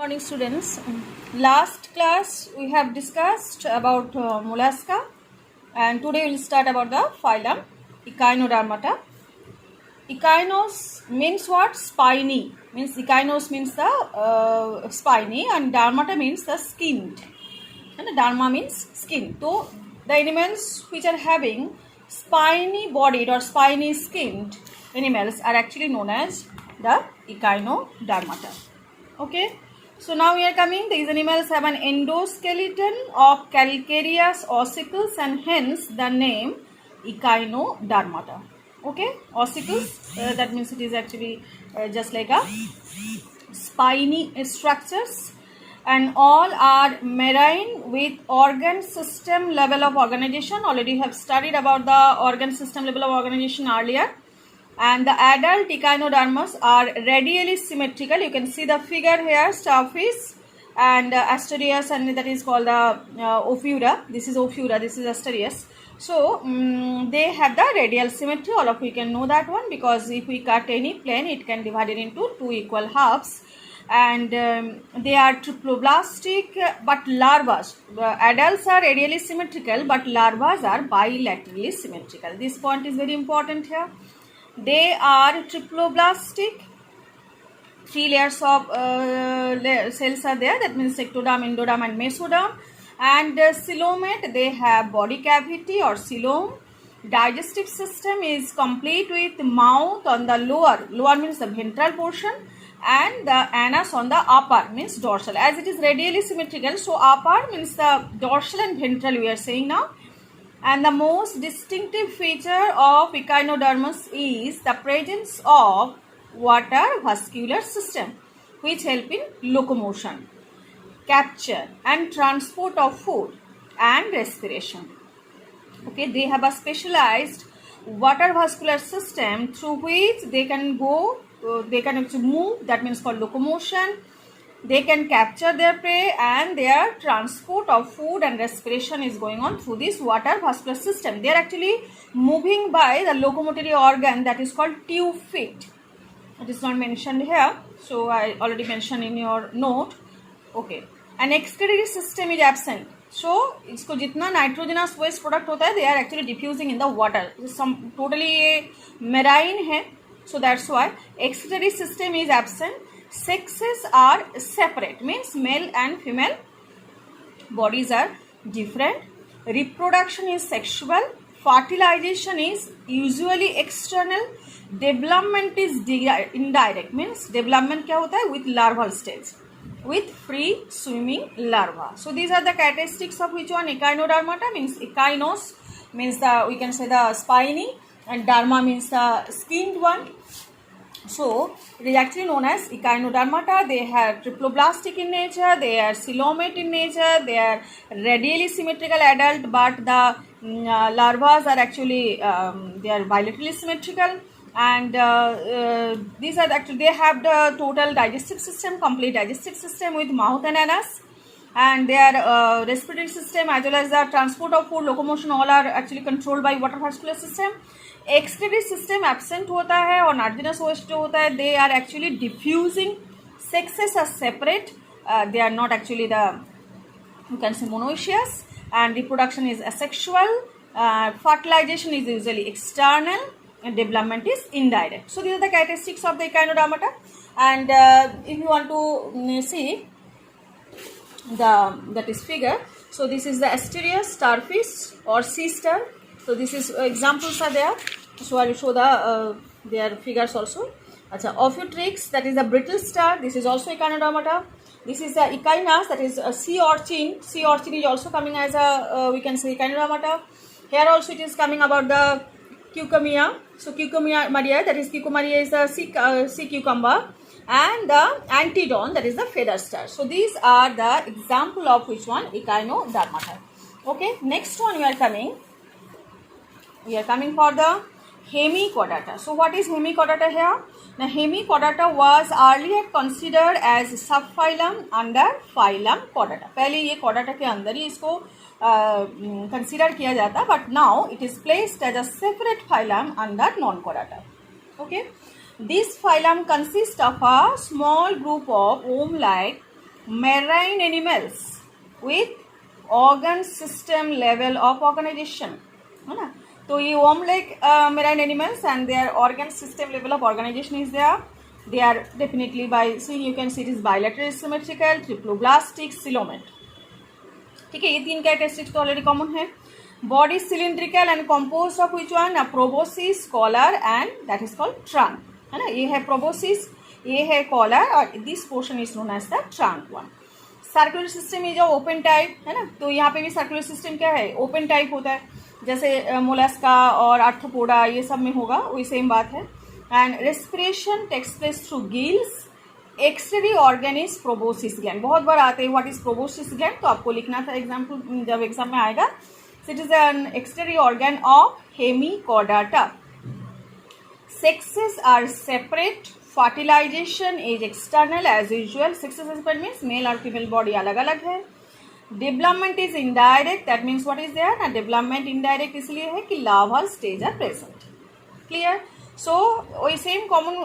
Morning students. Last class we have discussed about mollusca, and today we will start about the phylum Echinodermata. Echinos means what? Spiny. Means echinos means the spiny, and dermata means the skinned. And derma means skin. So the animals which are having spiny bodied or spiny skinned animals are actually known as the Echinodermata. Okay. So now we are coming, these animals have an endoskeleton of calcareous ossicles and hence the name Echinodermata. Okay, ossicles, that means it is actually just like a spiny structures, and all are marine with organ system level of organization. Already have studied about the organ system level of organization earlier. And the adult echinoderms are radially symmetrical. You can see the figure here, starfish and Asterias, and that is called the Ophiura. This is Ophiura, this is Asterias. So they have the radial symmetry. All of you can know that one, because if we cut any plane, it can divide it into two equal halves. And they are triploblastic, but larvae. Adults are radially symmetrical, but larvae are bilaterally symmetrical. This point is very important here. They are triploblastic. Three layers of cells are there. That means ectoderm, endoderm, and mesoderm. And coelomate, they have body cavity or coelom. Digestive system is complete with mouth on the lower means the ventral portion, and the anus on the upper means dorsal. As it is radially symmetrical, so upper means the dorsal and ventral we are saying now. And the most distinctive feature of echinoderms is the presence of water vascular system, which help in locomotion, capture and transport of food and respiration. Okay, they have a specialized water vascular system through which they can go, they can actually move, that means called locomotion. They can capture their prey, and their transport of food and respiration is going on through this water vascular system. They are actually moving by the locomotory organ that is called tube feet. It is not mentioned here, so I already mentioned in your note. Okay, an excretory system is absent. So इसको जितना nitrogenous waste product होता है, they are actually diffusing in the water. Some totally marine है, so that's why excretory system is absent. Sexes are separate, means male and female bodies are different. Reproduction is sexual. Fertilization is usually external. Development is indirect, means development क्या होता है with larval stage, with free swimming larva. So these are the characteristics of which one? Echinodermata means echinos means the, we can say the spiny, and derma means the skinned one. So it is actually known as echinodermata. They are triploblastic in nature, they are coelomate in nature, they are radially symmetrical adult, but the larvae are actually they are bilaterally symmetrical. And these are actually, they have the total digestive system, complete digestive system with mouth and anus, and their respiratory system as well as the transport of food, locomotion, all are actually controlled by water vascular system. Excretory system absent होता है, और nitrogenous waste जो होता है, they are actually diffusing. Sexes are separate, they are not actually the, you can say, monoecious, and reproduction is asexual. Fertilization is usually external, and development is indirect. So these are the characteristics of the echinodermata. And if you want to see that is figure, so this is the Asterias, starfish or sea star. So this is examples are there. So I will show the their figures also. Acha, Ophiutrix, that is the brittle star. This is also echinodermata. This is the Echinus, that is a sea urchin. Sea urchin is also coming as a we can say echinodermata. Here also it is coming about the Cucumia. So Cucumaria, that is Cucumaria is the sea cucumber, and the Antedon, that is the feather star. So these are the example of which one? Echinodermata. Okay, next one we are coming for the Hemichordata. So what is Hemichordata here? Now Hemichordata was earlier considered as subphylum under phylum Chordata. पहले ये Chordata के अंदर ही इसको consider किया जाता, but now it is placed as a separate phylum under non-Chordata. Okay, This phylum consists of a small group of worm-like marine animals with organ system level of organization, है ना. तो ये worm like marine animals and their organ system level of organization is there. They are definitely by seeing you can see it is bilateral symmetrical, triploblastic, coelomate. ठीक है, ये तीन characteristics तो already common है. Body cylindrical and compose of which one, proboscis, collar and that is called trunk, है ना. ये है प्रोबोसिस, ये है कॉलर और this portion is known as the trunk one. Circular system is open type, है ना. तो यहाँ पे भी सर्कुलर सिस्टम क्या है, ओपन टाइप होता है. जैसे मोलस्का और आर्थ्रोपोडा ये सब में होगा वही सेम बात है. And respiration takes place through gills. Excretory organ is proboscis gland. बहुत बार आते हैं व्हाट इज प्रोबोसिस ग्लैंड, तो आपको लिखना था एग्जाम्पल जब एग्जाम में आएगा. It is an excretory organ of hemichordata. Sexes are separate. Fertilisation is external as usual. Sexes separate means male और फीमेल बॉडी अलग अलग है. Development is indirect. That means what is there ना, development indirect इसलिए है कि larval stage are present. Clear. So same common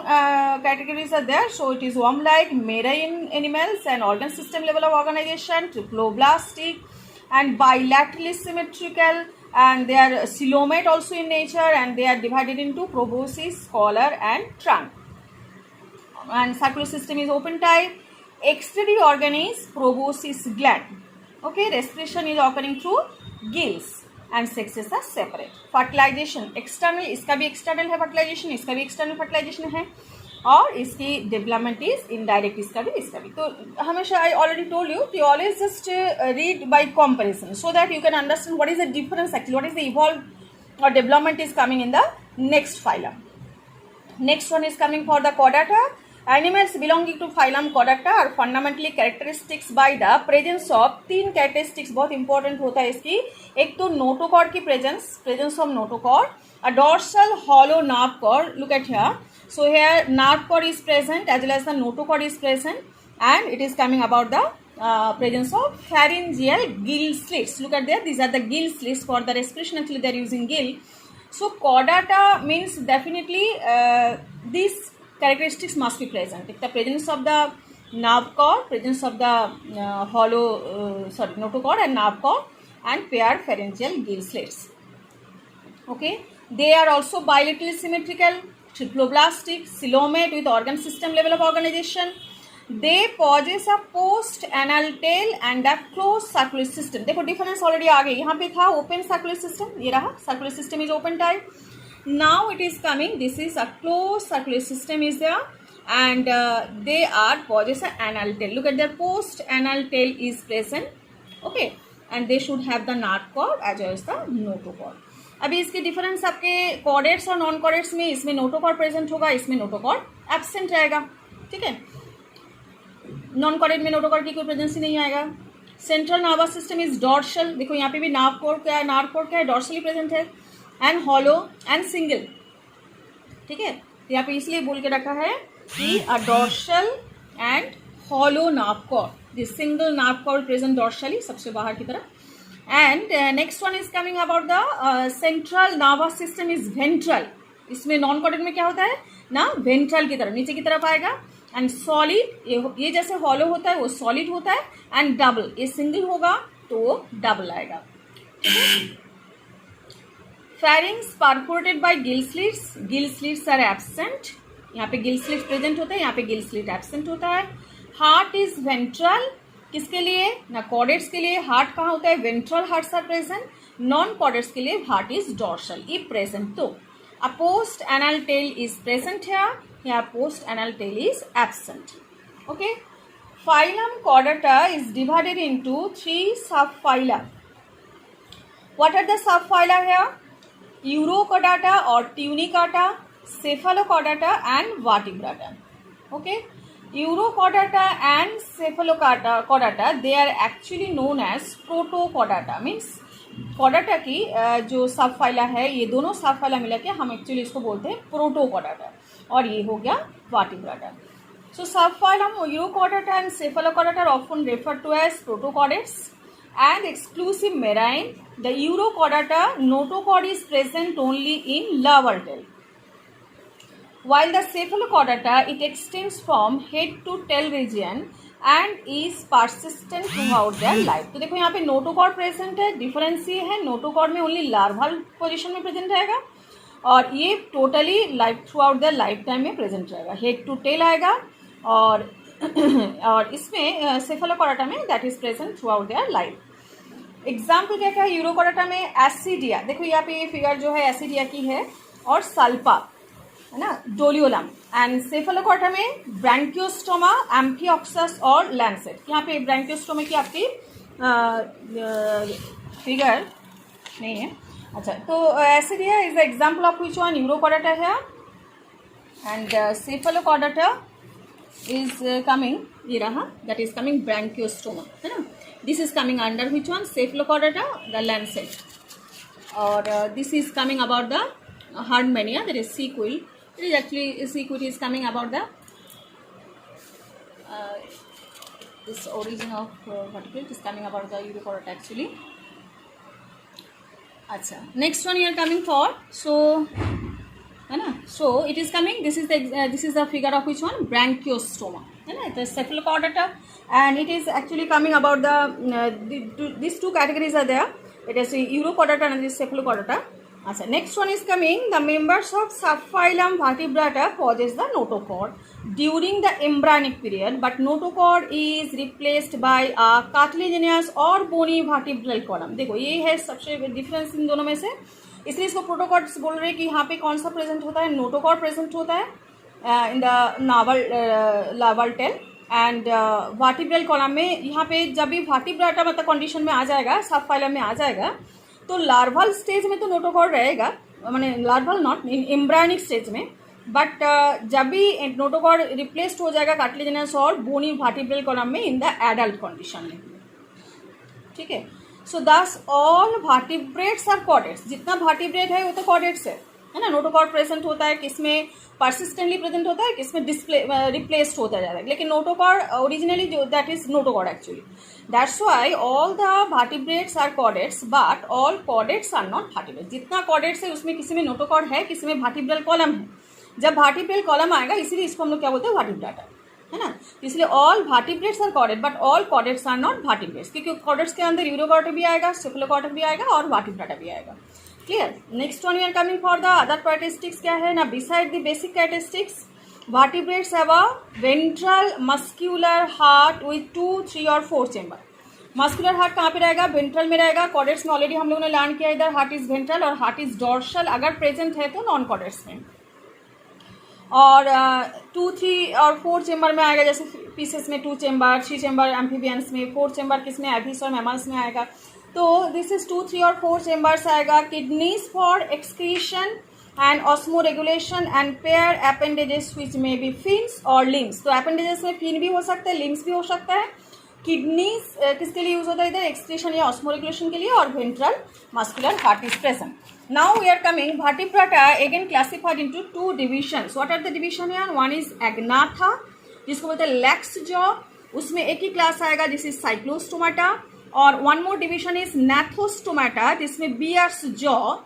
categories are there. So it is worm like marine animals and organ system level of organization, triploblastic and bilaterally symmetrical, and they are coelomate also in nature, and they are divided into proboscis, collar and trunk. And circular system is open type. External organ is proboscis gland. Okay, respiration is occurring through gills. And sexes are separate. Fertilisation external, इसका भी external है fertilisation, इसका भी external fertilisation है, और इसकी development is indirect, इसका भी. तो हमेशा I already told you to always just read by comparison so that you can understand what is the difference actually, what is the evolve और development is coming in the next phylum. Next one is coming for the chordata. Animals belonging to phylum Chordata are fundamentally characteristics by the presence of तीन characteristics बहुत important होता है इसकी. एक तो notochord की presence of notochord, a dorsal hollow nerve cord. Look at here. So here nerve cord is present as well as the notochord is present, and it is coming about the presence of pharyngeal gill slits. Look at there. These are the gill slits for the respiration. Actually, they are using gill. So chordata means definitely this characteristics must be present. If the presence of the nerve cord, presence of the notochord and nerve cord, and paired pharyngeal gill slits. Okay, they are also bilaterally symmetrical, triploblastic, coelomate with organ system level of organization. They possess a post anal tail and a closed circular system. देखो difference already आ गई. यहाँ पे था open circular system, ये रहा circular system is open type. Now it is coming, this is a closed circular system is there, and they are possess an anal tail. Look at their post anal tail is present. Okay, and they should have the nerve cord as well as the notochord. अभी इसके difference आपके chordates और non chordates में, इसमें notochord present होगा, इसमें notochord absent रहेगा. ठीक है, नॉन कॉर्डेट में नोटोकॉर्ड की कोई प्रेजेंस ही नहीं आएगा. Central nervous system is dorsal. देखो यहाँ पे भी नर्व कोड क्या है, डॉर्सली प्रेजेंट है, एंड हॉलो एंड सिंगल. ठीक है, यहाँ पे इसलिए बोल के रखा है कि a dorsal and hollow nerve cord. This single nerve cord present dorsally, सबसे बाहर की तरफ. And next one is coming about the central nervous system is ventral. इसमें नॉन कॉर्डेट में क्या होता है ना, वेंट्रल की तरफ, नीचे की तरफ आएगा. एंड सॉलिड, ये जैसे हॉलो होता है वो सॉलिड होता है. एंड डबल, ये सिंगल होगा तो वो डबल आएगा. ठीक है. Pharynx perforated by gill slits. Gill slits are absent. यहाँ पे gill slits present होता है, यहाँ पे gill slit absent होता है. Heart is ventral. किसके लिए ना, कॉर्डेट्स के लिए. हार्ट कहाँ होता है, ventral hearts are present. Non chordates के लिए हार्ट इज डॉर्सल. ये प्रेजेंट. तो a post anal tail is present here. Here post anal tail is absent. Okay. Phylum Chordata is divided into 3 subphyla. What are the subphyla here? Urochordata or Tunicata, Cephalochordata and Vertebrata. Okay, Urochordata and Cephalochordata, they are actually known as Protochordata. Means chordata की जो सब phyla है, ये दोनों सब phyla मिला के हम एक्चुअली इसको बोलते हैं प्रोटोकॉर्डाटा, और ये हो गया वर्टिब्राटा. So subphylum Urochordata and Cephalochordata are often referred to as protochordates. And exclusive marine, the Urochordata notochord is present only in lower tail, while the Cephalochordata, it extends from head to tail region and is persistent through out their life. तो देखो यहाँ पे notochord present है, difference ये है notochord में only larval position में present रहेगा और ये totally life through out their life time में प्रेजेंट रहेगा। हेड टू टेल आएगा और और इसमें सेफेलोकॉर्डाटा में that is present through out their life. Example क्या क्या है यूरोकॉर्डाटा में? एसिडिया, देखो यहाँ पे ये फिगर जो है एसिडिया की है और सल्पा है ना, डोलियोलम। एंड सेफेलोकॉर्डाटा में ब्रैंकियोस्टोमा, एम्फिऑक्सस और लैंसेट। यहाँ पे ब्रैंकियोस्टोमा की आपकी फिगर नहीं है। अच्छा, तो ascidia is the example of which one? Urochordata है एंड सेफेलोकॉर्डाटा is coming, ये रहा, that is coming branchiostoma है ना। this is coming under which one? Cephalochordata, the lancet, or this is coming about the Hardmania, that is sequel. It is actually sequel is coming about the this origin of vertebrate. It is coming about the Urochordata actually. अच्छा, next one you are coming for, so है ना, so it is coming, this is the figure of which one? Branchiostoma है ना, the cephalochordata, and it is actually coming about these two categories are there, it is Urochordata and this cephalochordata. अच्छा, next one is coming, the members of subphylum Vertebrata possess the notochord during the embryonic period, but notochord is replaced by a cartilaginous or bony vertebral column। देखो ये है सबसे difference in दोनों में से, इसलिए इसको प्रोटोकॉर्ड्स बोल रहे हैं कि यहाँ पे कौन सा प्रेजेंट होता है? नोटोकॉर्ड प्रेजेंट होता है in the larval tail and vertebral column में। यहाँ पे जब भी वर्टिब्राटा मतलब कंडीशन में आ जाएगा, सब फाइलम में आ जाएगा, तो लार्वल स्टेज में तो नोटोकॉर्ड रहेगा, माने larval not in embryonic stage में, बट जब भी नोटोकॉर्ड रिप्लेस्ड हो जाएगा कार्टिलेजिनस और बोनी वर्टिब्रल कॉलम में इन द एडल्ट कंडीशन में। ठीक है, सो दस ऑल वर्टिब्रेट्स आर कॉर्डेट्स। जितना वर्टिब्रेट है वो तो कॉर्डेट्स है ना। नोटोकॉर्ड प्रेजेंट होता है, किसमें परसिस्टेंटली प्रेजेंट होता है, किसमें रिप्लेस्ड होता जाता है, लेकिन नोटोकॉर्ड ओरिजिनली जो that is notochord actually. That's why all the vertebrates are chordates but all chordates are not vertebrates. जितना कॉर्डेट्स है उसमें किसी में नोटोकॉर्ड है, किसी में वर्टिब्रल कॉलम है। जब वर्टिब्रल कॉलम आएगा इसीलिए इसको हम लोग क्या बोलते हैं? वर्टिब्राटा है ना। इसलिए all vertebrates are chordate but all chordates are not vertebrates, क्योंकि कॉर्डेट्स के अंदर यूरोकॉर्ड भी आएगा, सेफेलोकॉर्ड भी आएगा और वर्टिब्राटा भी आएगा। Clear? Next one we are coming for the other characteristics. क्या है ना, beside the basic characteristics vertebrates have a ventral muscular heart with 2, 3 और 4 चेंबर। मस्कुलर हार्ट कहाँ पे रहेगा? वेंट्रल में रहेगा। कॉर्डेट्स में ऑलरेडी हम लोगों ने लर्न किया, इधर हार्ट इज वेंट्रल और हार्ट इज डॉर्सल अगर प्रेजेंट है तो नॉन कॉर्डेट्स में। और 2, 3 और 4 चेंबर में आएगा, जैसे पीसेस में 2 चेंबर, 3 चेंबर एम्फीबियंस में, 4 चेंबर किसमें? एविस और मैमल्स में आएगा। तो दिस इज 2, 3 और 4 चेंबर्स आएगा। Kidneys for excretion and osmoregulation and pair appendages which may be fins और लिम्स। तो अपेंडेजेस में फिन भी हो सकता है, लिम्स भी हो सकता है। किडनीज किसके लिए यूज होता है? इधर एक्सक्रीशन या ऑस्मो रेगुलेशन के लिए। और ventral muscular heart is present. Now we are coming vertebrata again classified into 2 divisions. What are the division here? One is agnatha, जिसको बोलते हैं lax jaw, उसमें एक ही क्लास आएगा, दिस इज साइक्लोस्टोमाटा। और one more division is Gnathostomata, जिसमें bear's jaw।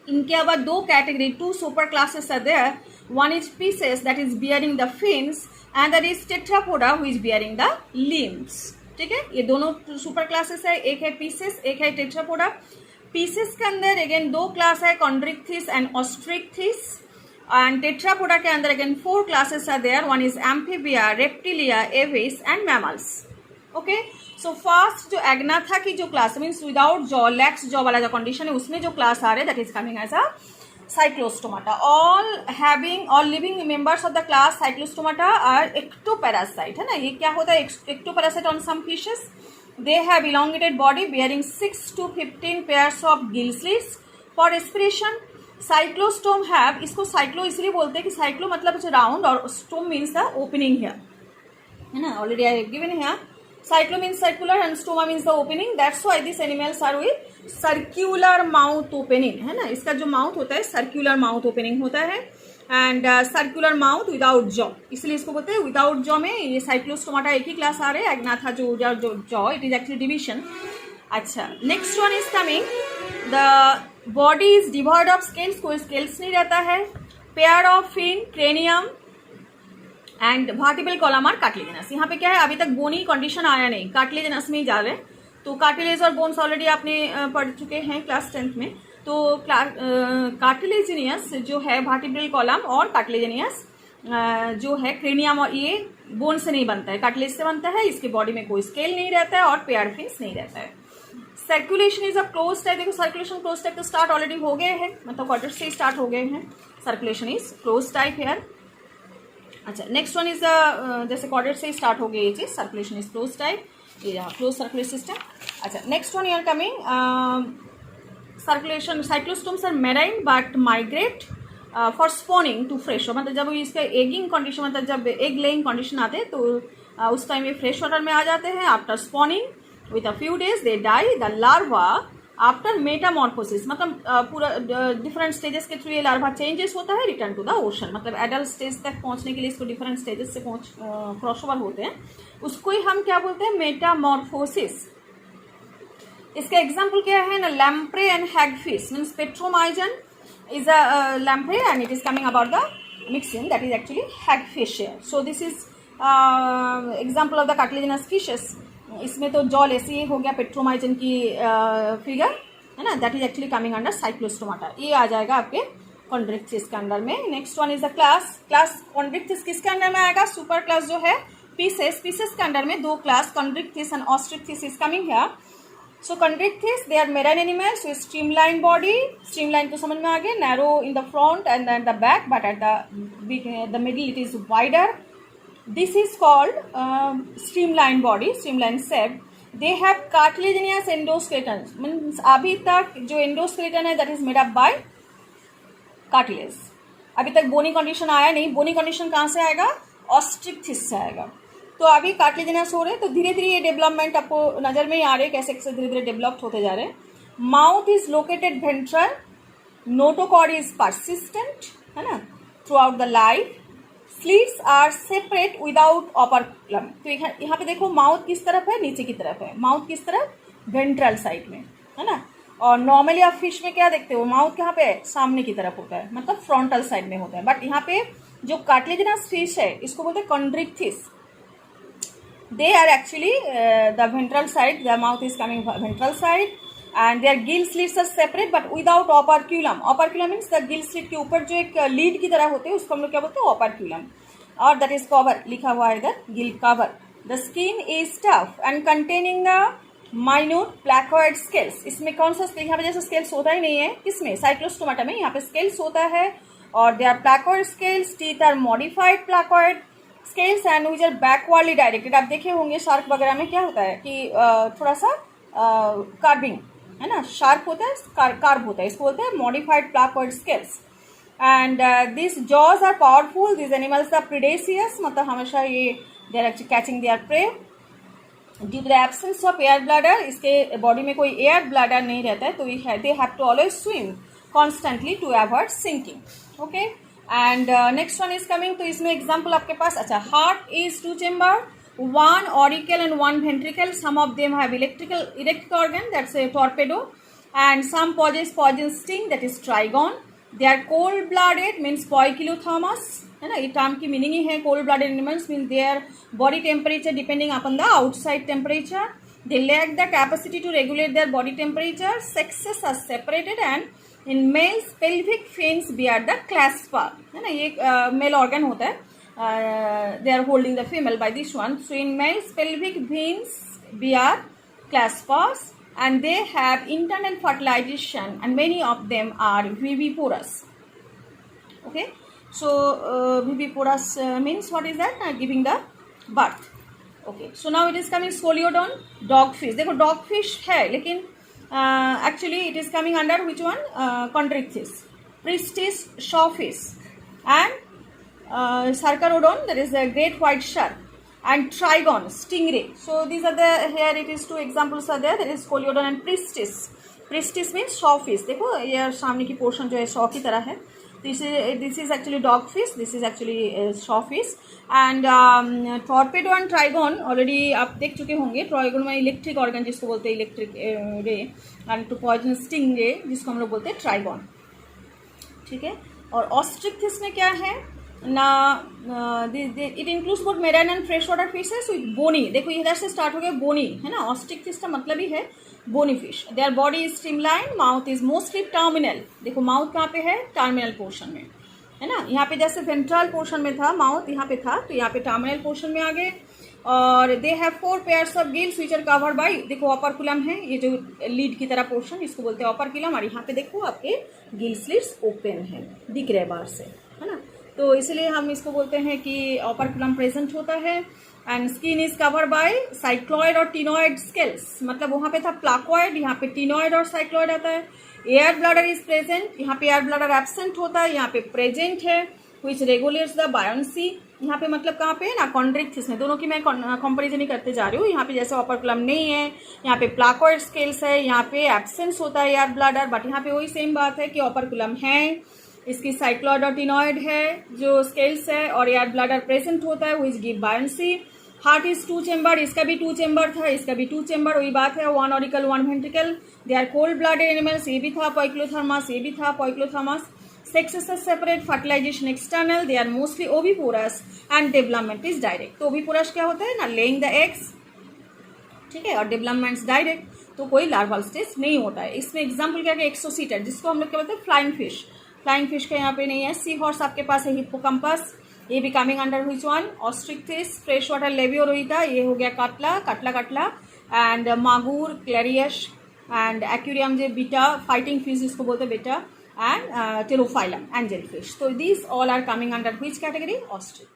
इनके अलावा 2 category, 2 super classes are there. One is Pisces that is bearing the fins and that is Tetrapoda who is bearing the limbs. ठीक है, ये दोनों super classes है, एक है पीसेस, एक है टेट्रापोडा। पीसेस के अंदर अगेन 2 क्लास है, Chondrichthyes and Osteichthyes. And Tetrapoda के अंदर again 4 classes are there. One is Amphibia, Reptilia, Aves and mammals. Okay, so first जो एग्नाथा की जो class means without jaw, lax jaw वाला जो कंडीशन है, उसमें जो क्लास आ रहे that is coming as a Cyclostomata. All living members of the class Cyclostomata are ectoparasite है ना। ये क्या होता है? Ectoparasite on some fishes. They have elongated body bearing 6 to 15 pairs of gill slits for respiration. Cyclostome have, इसको cyclo इसलिए बोलते हैं कि साइक्लो मतलब राउंड और stome means the opening here है ना। Already I have given here cyclo means circular and stoma means the opening. That's why this animals are with circular mouth opening है ना। इसका जो माउथ होता है सर्क्यूलर माउथ ओपनिंग होता है and circular mouth without jaw, इसलिए इसको बोलते हैं विदाउट जॉ में। ये साइक्लोस्टोमाटा एक ही क्लास आ रहे हैं। एग्नाथा जो jaw it is actually division. अच्छा, next one is coming the body is devoid of scales, कोई स्केल्स नहीं रहता है। Pair of fin, cranium and vertebral column are cartilaginous. यहाँ पे क्या है, अभी तक बोनी कंडीशन आया नहीं, कार्टिलेजिनस में ही जा रहे हैं। तो कार्टिलेज और बोन्स ऑलरेडी आपने पढ़ चुके हैं क्लास 10th में। तो कार्टिलेजिनियस जो है वर्टिब्रल कॉलम और कार्टिलेजिनियस जो है क्रेनियम, और ये बोन से नहीं बनता है, कार्टिलेज से बनता है। इसके बॉडी में कोई स्केल नहीं रहता है और पेयर फिन्स नहीं रहता है। Circulation is a close type. देखो सर्कुलेशन क्लोज टाइप तो स्टार्ट ऑलरेडी हो गए हैं, मतलब क्वार्टर से स्टार्ट हो गए हैं। Circulation is close type hair. अच्छा, नेक्स्ट वन इज जैसे क्वार्टर से स्टार्ट हो गई ये चीज, सर्कुलेशन इज क्लोज टाइप, ये यहाँ क्लोज सर्कुलेट सिस्टम। अच्छा, next one you're coming circulation. Cyclostomes are marine but migrate for spawning to fresh water. मतलब जब इसका एगिंग कंडीशन, मतलब जब एग लेइंग कंडीशन आते हैं तो उस टाइम ये फ्रेश वाटर में आ जाते हैं। After spawning with a few days they die. The larva after metamorphosis, मतलब पूरा डिफरेंट स्टेजेस के थ्रू ये लार्वा चेंजेस होता है, रिटर्न टू द ओशन। मतलब एडल्ट स्टेज तक पहुंचने के लिए इसको डिफरेंट स्टेजेस से क्रॉस ओवर होते हैं, उसको ही हम क्या बोलते हैं, मेटामॉर्फोसिस। इसका एग्जाम्पल क्या है ना, lamprey and hagfish means Petromyzon is a lamprey and it is coming about the mixin, that is actually hagfish here. So this is example of the cartilaginous fishes. इसमें तो जॉल ऐसे ही हो गया पेट्रोमाइजन की फिगर है ना, that is actually coming under Cyclostomata. ये आ जाएगा आपके कॉन्ड्रिक्थिस के अंडर में। Next one is the class Chondrichthyes किसके अंडर में आएगा, सुपर क्लास जो है पीसेस के अंडर में दो class chondrichthyes and osteichthyes is coming here. So chondrichthyes, they are marine animals with streamlined body. Streamlined तो समझ में आ गया, narrow in the front and then the back, but at the middle it is wider. This is called streamlined body, streamlined shape. They have cartilaginous endoskeleton. Means अभी तक जो endoskeleton है that is made up by cartilage. अभी तक bony condition आया नहीं। bony condition कहाँ से आएगा, ऑस्ट्रिक्थिस से आएगा। तो अभी कार्टिलेजिनस हो रहे हैं, तो धीरे धीरे ये डेवलपमेंट आपको नजर में ही आ रहे हैं, कैसे कैसे धीरे धीरे डेवलप्ड होते जा रहे हैं। Mouth is located ventral, notochord is persistent है ना throughout the life. Slits are separate without operculum. तो यहाँ पे देखो माउथ किस तरफ है, नीचे की तरफ है। माउथ किस तरफ, वेंट्रल साइड में है ना। और नॉर्मली आप फिश में क्या देखते हो, माउथ कहाँ पे है, सामने की तरफ होता है, मतलब फ्रंटल साइड में होता है। बट यहाँ पे जो कार्टिलेजिनस फिश है इसको बोलते हैं Chondrichthyes. They are actually the ventral side, their mouth is coming ventral side and their gill slits are separate but without operculum. Operculum means the gill slit के ऊपर जो एक लीड की तरह होते हैं उसको हम लोग क्या बोलते हैं, operculum, और that is cover, लिखा हुआ है इधर gill cover. The skin is tough and containing the minute placoid scales. इसमें कौन सा स्केल, यहाँ पे जैसे स्केल्स होता ही नहीं है, किसमें, साइक्लोस्टोमाटा में यहाँ पे स्केल्स होता है। और they are placoid scales, teeth are modified placoid scales and which are backwardly directed. आप देखे होंगे शार्क वगैरह में क्या होता है कि थोड़ा सा कार्विंग है ना, शार्प होता है, कार्व होता है, इसको बोलते हैं modified placoid scales. And this jaws are powerful, this animals are predaceous, मतलब हमेशा ये they are actually catching their prey. Due to the absence of air bladder, इसके बॉडी में कोई एयर ब्लैडर नहीं रहता है, तो they have to always swim constantly to avoid sinking. Okay, and next one is coming. तो इसमें example आपके पास, अच्छा, heart is 2 chamber, 1 auricle and 1 ventricle. Some of them have electric organ, that's a torpedo, and some poison sting, that is trigon. They are cold blooded means poikilothermos है ना, ये term की meaning ही है। Cold blooded animals means their body temperature depending upon the outside temperature. They lack the capacity to regulate their body temperature. Sexes are separated and in males pelvic fins bear the clasper है ना, ये mail organ होता है। They are holding the female by this one. So in males pelvic fins bear claspers and they have internal fertilization and many of them are viviparous. Okay, so viviparous means what is that? Giving the birth. Okay, so now it is coming Scoliodon, dogfish. देखो dogfish है लेकिन actually it is coming under which one? Chondrichthyes, Pristis, shawfish, and Sarcharodon, that is a great white shark, and Trigon, stingray. So these are the, here it is 2 examples are there, that is Scoliodon and Pristis. Pristis means shawfish. देखो ये सामने की portion जो है शॉ की तरह है। This is actually dogfish, this is actually shawfish, and torpedo and trigon already आप देख चुके होंगे। ट्राइगन में इलेक्ट्रिक ऑर्गन जिसको बोलते हैं electric ray, and to poison sting रे जिसको हम लोग बोलते हैं ट्राइगन। ठीक है, और ऑस्ट्रिक्थिस में क्या है, ना it includes both marine and fresh water fishes with bony, देखो इधर से स्टार्ट हो गया बोनी है ना, ऑस्ट्रिक फिश का मतलब ही है bony fish. Their body is streamline, mouth is mostly terminal, देखो माउथ कहाँ पे है, टर्मिनल पोर्शन में है ना, यहाँ पे जैसे वेंट्रल पोर्शन में था माउथ, यहाँ पे था तो यहाँ पे टर्मिनल पोर्शन में आ गए। और they have 4 pairs of gills which are covered by, देखो ऑपरकुलम है, ये जो लीड की तरह पोर्शन इसको बोलते हैं ऑपरकुलम, और यहाँ पे देखो आपके गिल स्लिट्स ओपन है, दिख रहे बाहर से है ना, तो इसलिए हम इसको बोलते हैं कि ऑपरकुलम प्रेजेंट होता है। And skin is cover by cycloid और टिनॉइड स्केल्स, मतलब वहां पे था प्लाकोइड, यहाँ पे टिनॉइड और साइक्लॉइड आता है। एयर ब्लडर इज प्रेजेंट, यहाँ पे एयर ब्लडर एब्सेंट होता है, यहाँ पे प्रेजेंट है, विच रेगुलेट्स द बायोन्सी, यहाँ पे मतलब कहाँ पे ना कॉन्ड्रिक्थिस में, दोनों की मैं कंपेरिजन ही करते जा रही हूँ। यहाँ पे जैसे ऑपरकुलम नहीं है, यहाँ पे प्लाकोइड स्केल्स है, यहाँ पे एब्सेंस होता है एयर ब्लडर, बट यहाँ पे वही सेम बात है कि ऑपरकुलम है, इसकी साइक्लॉइड और टिनॉइड है जो स्केल्स है, और एयर ब्लडर प्रेजेंट होता है which give buoyancy. Heart is 2 chamber, इसका भी 2 चेम्बर था, इसका भी 2 चेम्बर, वही बात है, 1 auricle 1 ventricle. They are cold blooded animals, ये भी था पोइक्लोथर्मस, ये भी था poikilothermous. Sexes separate, fertilisation external, they are mostly oviparous and development is direct. तो ओविपोरस क्या होता है ना, लेइंग द एग्स, ठीक है, और डेवलपमेंट डायरेक्ट, तो कोई लार्वल स्टेज नहीं होता है। इसमें एग्जाम्पल क्या है, एक्सोसीटर, जिसको हम लोग क्या बोलते हैं फ्लाइंग फिश, फ्लाइंग फिश का यहाँ पे नहीं है। सी हॉर्स आपके पास है, हिप्पोकम्पस, ये भी coming under which one, ostrich fish, fresh water labeo rohita, ये हो गया catla catla catla, and magur, clarias, and aquarium जो बीटा फाइटिंग फिश जिसको बोलते हैं betta, and pterophyllum angel fish. तो these all are coming under which category, Austric.